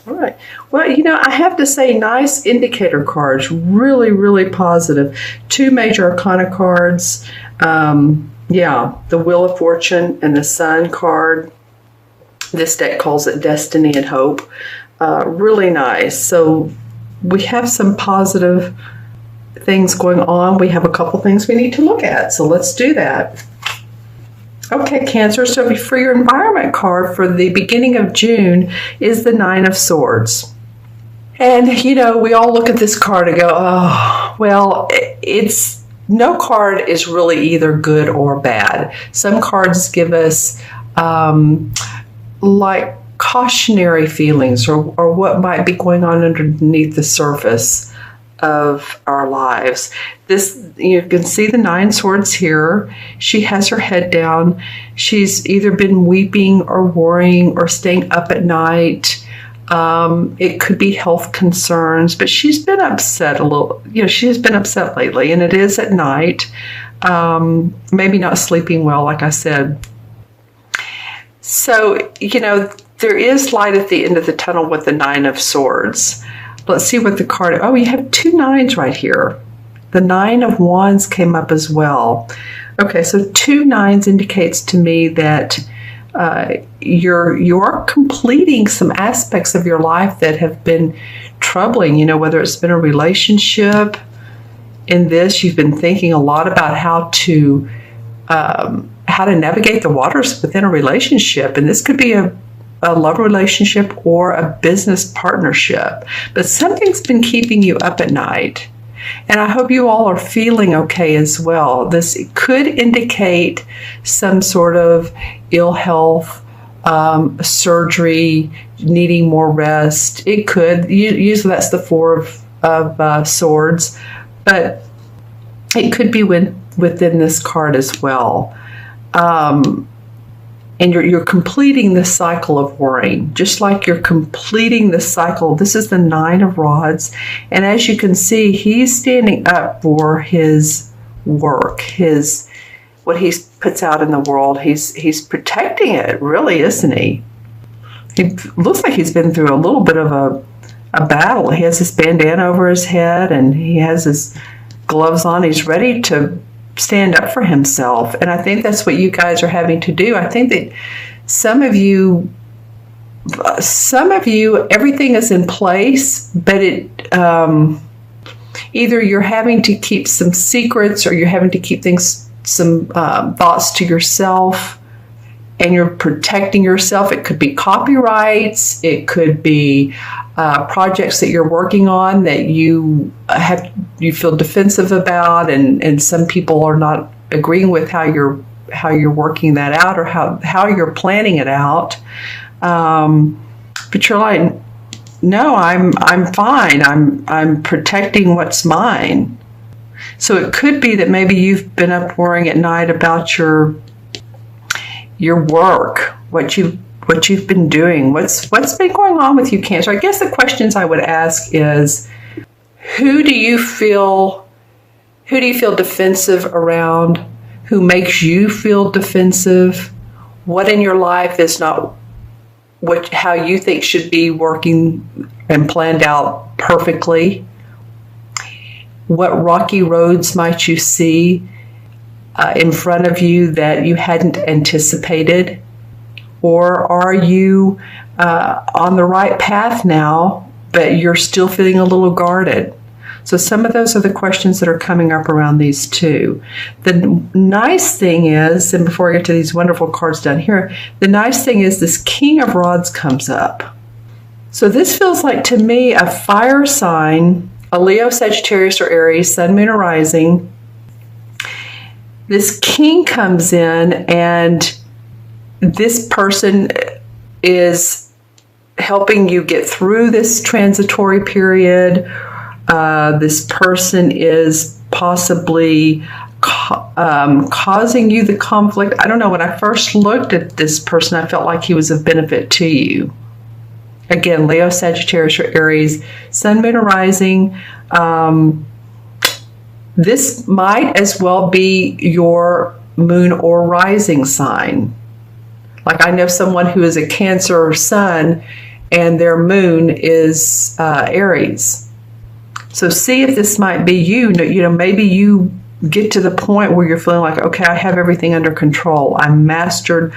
All right. Well, I have to say, nice indicator cards. Really, really positive. 2 major arcana cards. Yeah, the Wheel of Fortune and the Sun card. This deck calls it Destiny and Hope. Really nice. So we have some positive things going on. We have a couple things we need to look at. So let's do that. Okay, Cancer. So for your environment card for the beginning of June is the 9 of Swords. And, we all look at this card and go, oh, well, no card is really either good or bad. Some cards give us like cautionary feelings or what might be going on underneath the surface of our lives. This, you can see the 9 swords here. She has her head down. She's either been weeping or worrying or staying up at night. It could be health concerns, but she's been upset a little. She has been upset lately, and it is at night. Maybe not sleeping well, like I said. So, there is light at the end of the tunnel with the 9 of Swords. Let's see what the card... Oh, you have 2 9s right here. The 9 of Wands came up as well. Okay, so 2 9s indicates to me that you're completing some aspects of your life that have been troubling, whether it's been a relationship. In this, you've been thinking a lot about how to navigate the waters within a relationship. And this could be a love relationship or a business partnership. But something's been keeping you up at night. And I hope you all are feeling okay as well. This could indicate some sort of ill health, surgery, needing more rest. It could. Usually that's the 4 of Swords. But it could be within this card as well. And you're completing the cycle of worrying, just like you're completing the cycle. This is the 9 of Rods. And as you can see, he's standing up for his work, what he puts out in the world. He's protecting it, really, isn't he? He looks like he's been through a little bit of a battle. He has his bandana over his head and he has his gloves on. He's ready to stand up for himself. And I think that's what you guys are having to do. I think that some of you, everything is in place, but either you're having to keep some secrets or you're having to keep some thoughts to yourself, and you're protecting yourself. It could be copyrights. It could be projects that you're working on that you feel defensive about, and some people are not agreeing with how you're working that out or how you're planning it out. But you're like, no, I'm fine. I'm protecting what's mine. So it could be that maybe you've been up worrying at night about your work, what you've been doing, what's been going on with you, Cancer. I guess the questions I would ask is, who do you feel defensive around? Who makes you feel defensive? What in your life is not how you think should be working and planned out perfectly? What rocky roads might you see in front of you that you hadn't anticipated? Or are you on the right path now, but you're still feeling a little guarded? So some of those are the questions that are coming up around these two. The nice thing is, and before I get to these wonderful cards down here, the nice thing is this King of Rods comes up. So this feels like, to me, a fire sign, a Leo, Sagittarius, or Aries, Sun, Moon, or Rising. This King comes in, and this person is helping you get through this transitory period. This person is possibly causing you the conflict. I don't know. When I first looked at this person, I felt like he was of benefit to you. Again, Leo, Sagittarius, or Aries, Sun, Moon, or Rising. This might as well be your moon or rising sign. Like, I know someone who is a Cancer Sun, and their moon is Aries. So see if this might be you. You know, maybe you get to the point where you're feeling like, okay, I have everything under control. I mastered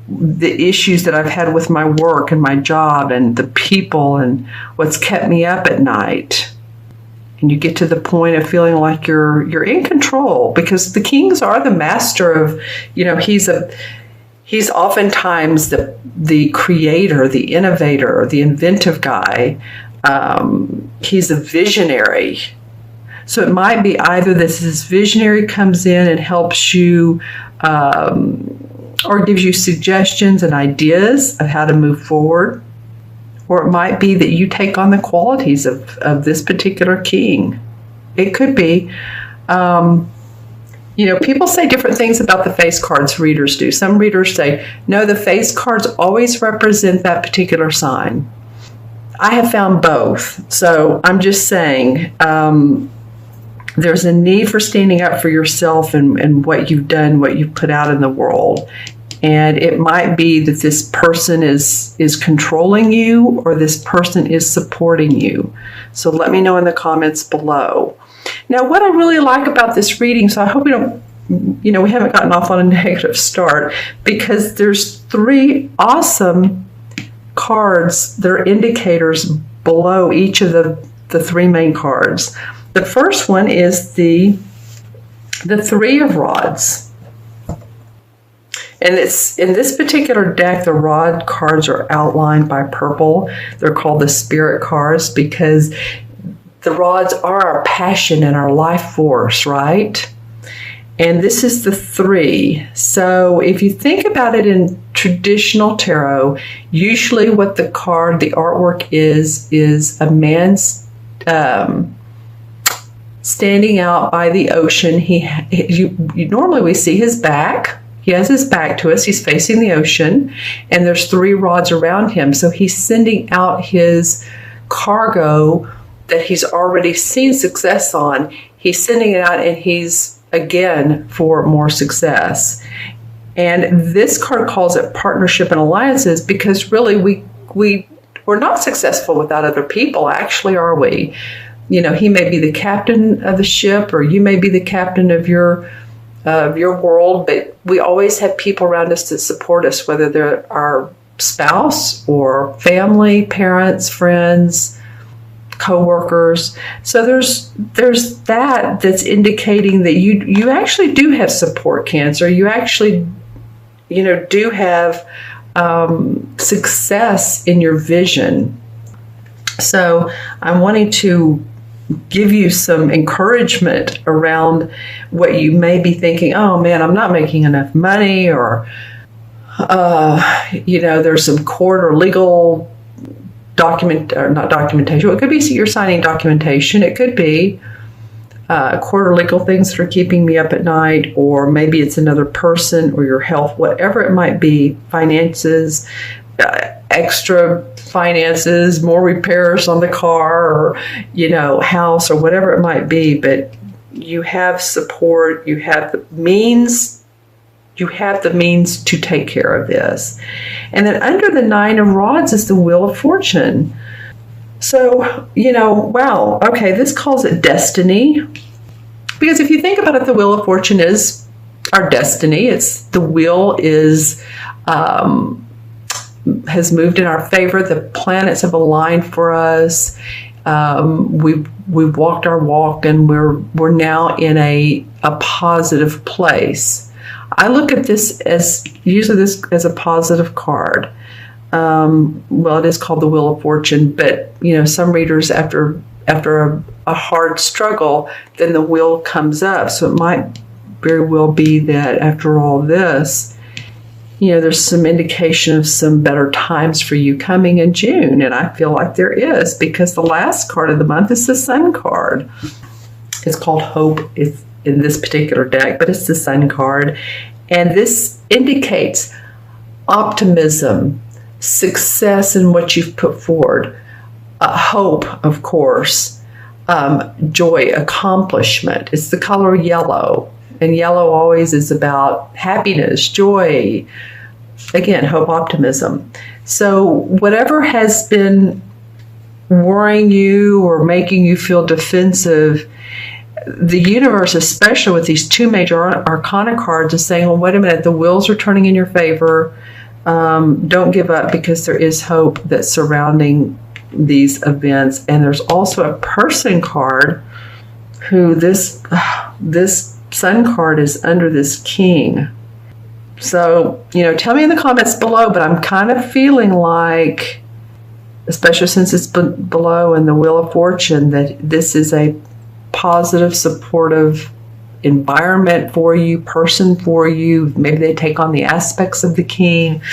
the issues that I've had with my work and my job and the people and what's kept me up at night. And you get to the point of feeling like you're in control, because the kings are the master of, you know, he's oftentimes the creator, the innovator, the inventive guy. He's a visionary. So it might be either this visionary comes in and helps you or gives you suggestions and ideas of how to move forward, or it might be that you take on the qualities of this particular king. It could be. You know, people say different things about the face cards, readers do. Some readers say, no, the face cards always represent that particular sign. I have found both. So I'm just saying, there's a need for standing up for yourself and what you've done, what you've put out in the world. And it might be that this person is controlling you, or this person is supporting you. So let me know in the comments below. Now, what I really like about this reading, so I hope we don't, you know, we haven't gotten off on a negative start, because there's 3 awesome cards that are indicators below each of the 3 main cards. The first one is the 3 of Rods. And it's in this particular deck, the rod cards are outlined by purple. They're called the spirit cards because the rods are our passion and our life force, right? And this is the 3. So if you think about it in traditional tarot, usually what the artwork is a man's standing out by the ocean. Normally we see his back. He has his back to us. He's facing the ocean, and there's 3 rods around him. So he's sending out his cargo that he's already seen success on. He's sending it out, and he's, again, for more success. And this card calls it partnership and alliances, because really we're not successful without other people, actually, are we? You know, he may be the captain of the ship, or you may be the captain of your world, but we always have people around us that support us, whether they're our spouse or family, parents, friends, co-workers. So there's that's indicating that you actually do have support, Cancer. You actually, you know, do have success in your vision. So I'm wanting to give you some encouragement around what you may be thinking. Oh man, I'm not making enough money, or you know, there's some court or legal not documentation. It could be you're signing documentation. It could be court or legal things that are keeping me up at night, or maybe it's another person or your health, whatever it might be, finances, extra finances, more repairs on the car, or, you know, house, or whatever it might be. But you have support, you have the means to take care of this. And then under the 9 of Rods is the Wheel of Fortune. So, you know, wow, okay, this calls it destiny. Because if you think about it, the Wheel of Fortune is our destiny. It's the wheel is has moved in our favor. The planets have aligned for us. We've walked our walk, and we're now in a positive place. I look at this as a positive card. Well, it is called the Wheel of Fortune, but you know, some readers after a hard struggle, then the wheel comes up. So it might very well be that after all this, you know, there's some indication of some better times for you coming in June. And I feel like there is, because the last card of the month is the Sun card. It's called Hope. It's in this particular deck, but it's the Sun card. And this indicates optimism, success in what you've put forward, hope, of course, joy, accomplishment. It's the color yellow. And yellow always is about happiness, joy, again, hope, optimism. So whatever has been worrying you or making you feel defensive, the universe, especially with these two major arcana cards, is saying, well, wait a minute, the wheels are turning in your favor. Don't give up, because there is hope that's surrounding these events. And there's also a person card who this sun card is under this king. So, tell me in the comments below, but I'm kind of feeling like, especially since it's below in the Wheel of Fortune, that this is a positive, supportive environment for you, person for you. Maybe they take on the aspects of the king.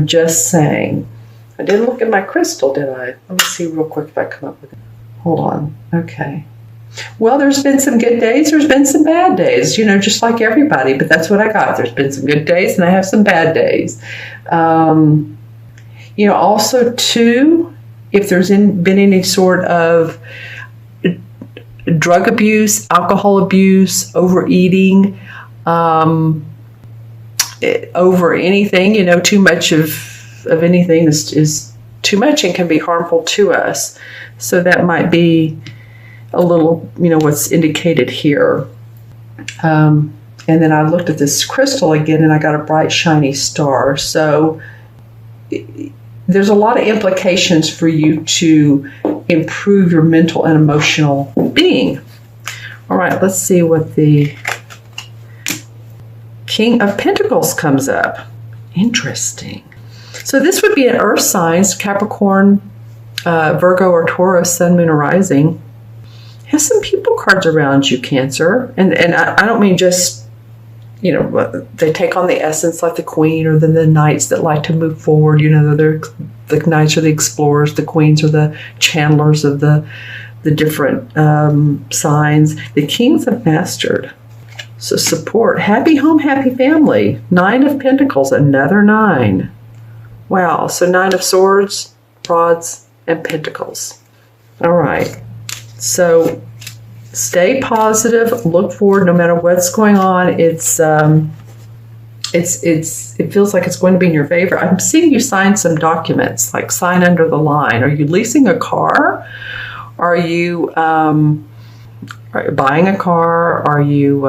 Just saying. I didn't look at my crystal, did I? Let me see real quick if I come up with it. Hold on. Okay. Well, there's been some good days. There's been some bad days, just like everybody. But that's what I got. There's been some good days and I have some bad days. Also, too, if there's been any sort of drug abuse, alcohol abuse, overeating, over anything, too much of anything is too much and can be harmful to us. So that might be a little, what's indicated here. And then I looked at this crystal again and I got a bright, shiny star. So there's a lot of implications for you to improve your mental and emotional being. All right, let's see what the King of Pentacles comes up. Interesting. So this would be an earth signs, Capricorn, Virgo, or Taurus, sun, moon, or rising. Has some people cards around you, Cancer. And I don't mean just, they take on the essence like the Queen, or the knights that like to move forward. They're the knights are the explorers, the queens are the channelers of the different signs. The kings have mastered. So support, happy home, happy family. 9 of Pentacles, another 9. Wow, so 9 of Swords, Rods, and Pentacles. All right. So stay positive, look forward no matter what's going on. It feels like it's going to be in your favor. I'm seeing you sign some documents, like sign under the line. Are you leasing a car? Are you buying a car? Are you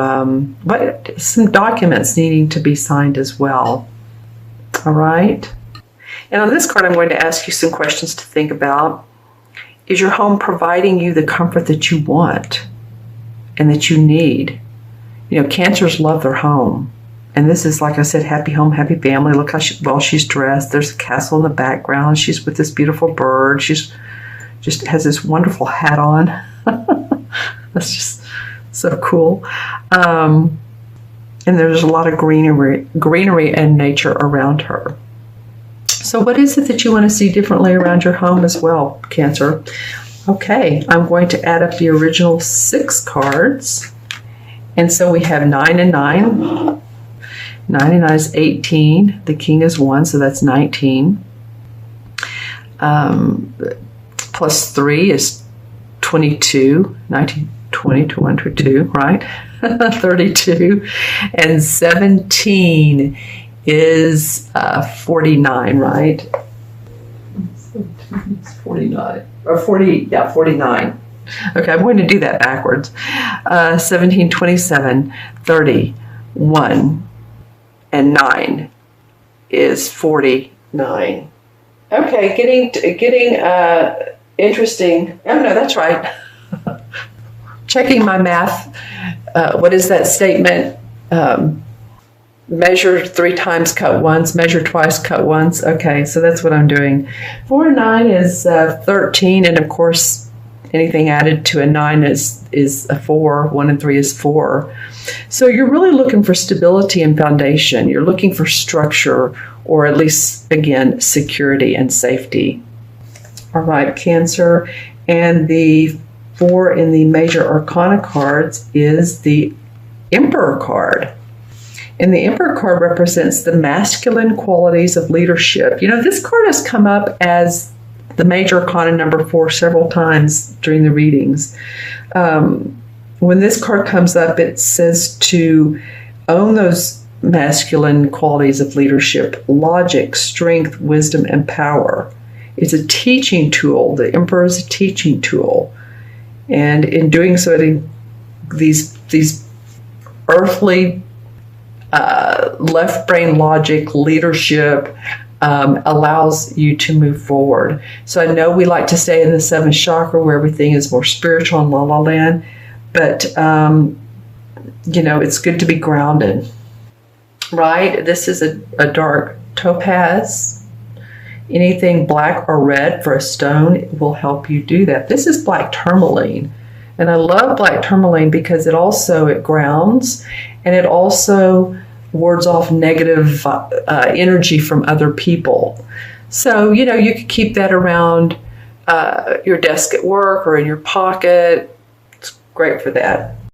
some documents needing to be signed as well? All right. And on this card, I'm going to ask you some questions to think about. Is your home providing you the comfort that you want and that you need? Cancers love their home. And this is, like I said, happy home, happy family. Look how well she's dressed. There's a castle in the background. She's with this beautiful bird. She's just has this wonderful hat on. That's just so cool. And there's a lot of greenery and nature around her. So what is it that you want to see differently around your home as well, Cancer? Okay, I'm going to add up the original 6 cards. And so we have 9 and 9. 9 and 9 is 18. The king is 1, so that's 19. Plus 3 is 22. 19, 20 to 1 to 2, right? 32. And 17 is 49, right? 49. Or 40, yeah, 49. Okay, I'm going to do that backwards. 17, 27, 30, 1, and 9 is 49. Okay, getting interesting. Oh, no, that's right. Checking my math. What is that statement? Measure 3 times, cut once. Measure twice, cut once. Okay, so that's what I'm doing. 4 and 9 is 13, and of course, anything added to a 9 is a 4. 1 and 3 is 4. So you're really looking for stability and foundation. You're looking for structure, or at least, again, security and safety. All right, Cancer. And the 4 in the major arcana cards is the Emperor card. And the Emperor card represents the masculine qualities of leadership. This card has come up as the major arcana number 4 several times during the readings. When this card comes up, it says to own those masculine qualities of leadership: logic, strength, wisdom, and power. It's a teaching tool. The Emperor is a teaching tool. And in doing so, these earthly left brain logic leadership allows you to move forward. So I know we like to stay in the seventh chakra where everything is more spiritual and la la land, but it's good to be grounded, right? This is a dark topaz. Anything black or red for a stone will help you do that. This is black tourmaline. And I love black tourmaline because it grounds, and it also wards off negative energy from other people. So, you could keep that around your desk at work or in your pocket. It's great for that.